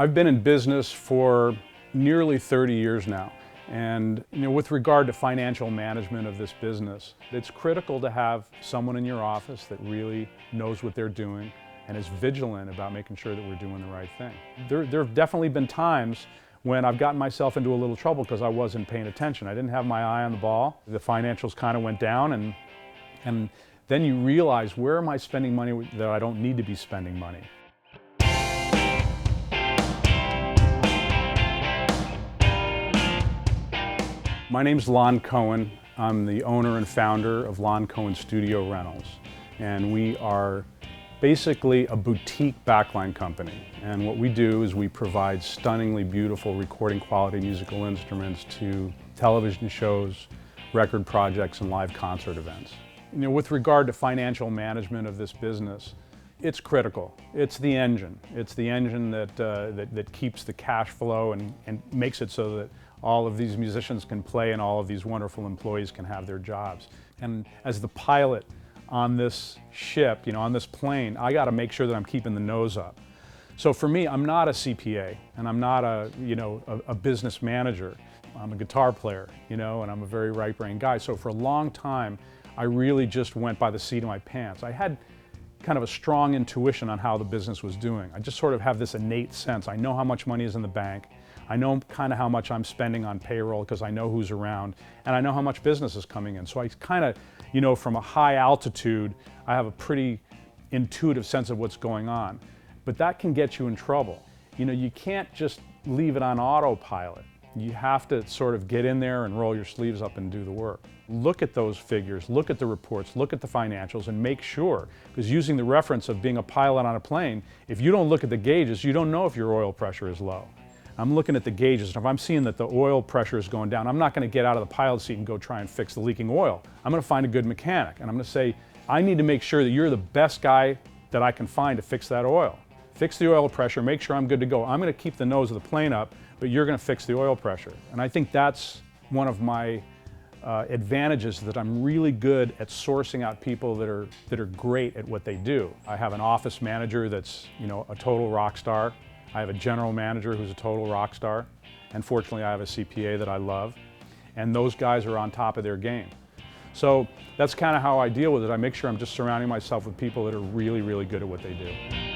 I've been in business for nearly 30 years now. And with regard to financial management of this business, it's critical to have someone in your office that really knows what they're doing and is vigilant about making sure that we're doing the right thing. There have definitely been times when I've gotten myself into a little trouble because I wasn't paying attention. I didn't have my eye on the ball. The financials kind of went down, and then you realize, where am I spending money that I don't need to be spending money? My name's Lon Cohen. I'm the owner and founder of Lon Cohen Studio Rentals. And we are basically a boutique backline company. And what we do is we provide stunningly beautiful recording quality musical instruments to television shows, record projects, and live concert events. With regard to financial management of this business, it's critical. It's the engine. It's the engine that keeps the cash flow and makes it so that all of these musicians can play and all of these wonderful employees can have their jobs. And as the pilot on this ship, on this plane, I got to make sure that I'm keeping the nose up. So for me, I'm not a CPA and I'm not a business manager. I'm a guitar player, and I'm a very right-brained guy. So for a long time, I really just went by the seat of my pants. I had kind of a strong intuition on how the business was doing. I just sort of have this innate sense. I know how much money is in the bank. I know kind of how much I'm spending on payroll because I know who's around, and I know how much business is coming in. So I kind of, from a high altitude, I have a pretty intuitive sense of what's going on. But that can get you in trouble. You can't just leave it on autopilot. You have to sort of get in there and roll your sleeves up and do the work. Look at those figures, look at the reports, look at the financials, and make sure, because using the reference of being a pilot on a plane, if you don't look at the gauges, you don't know if your oil pressure is low. I'm looking at the gauges, and if I'm seeing that the oil pressure is going down, I'm not going to get out of the pilot seat and go try and fix the leaking oil. I'm going to find a good mechanic, and I'm going to say, I need to make sure that you're the best guy that I can find to fix that oil. Fix the oil pressure, make sure I'm good to go. I'm going to keep the nose of the plane up, but you're going to fix the oil pressure. And I think that's one of my advantages, that I'm really good at sourcing out people that are great at what they do. I have an office manager that's a total rock star. I have a general manager who's a total rock star. And fortunately, I have a CPA that I love. And those guys are on top of their game. So that's kind of how I deal with it. I make sure I'm just surrounding myself with people that are really, really good at what they do.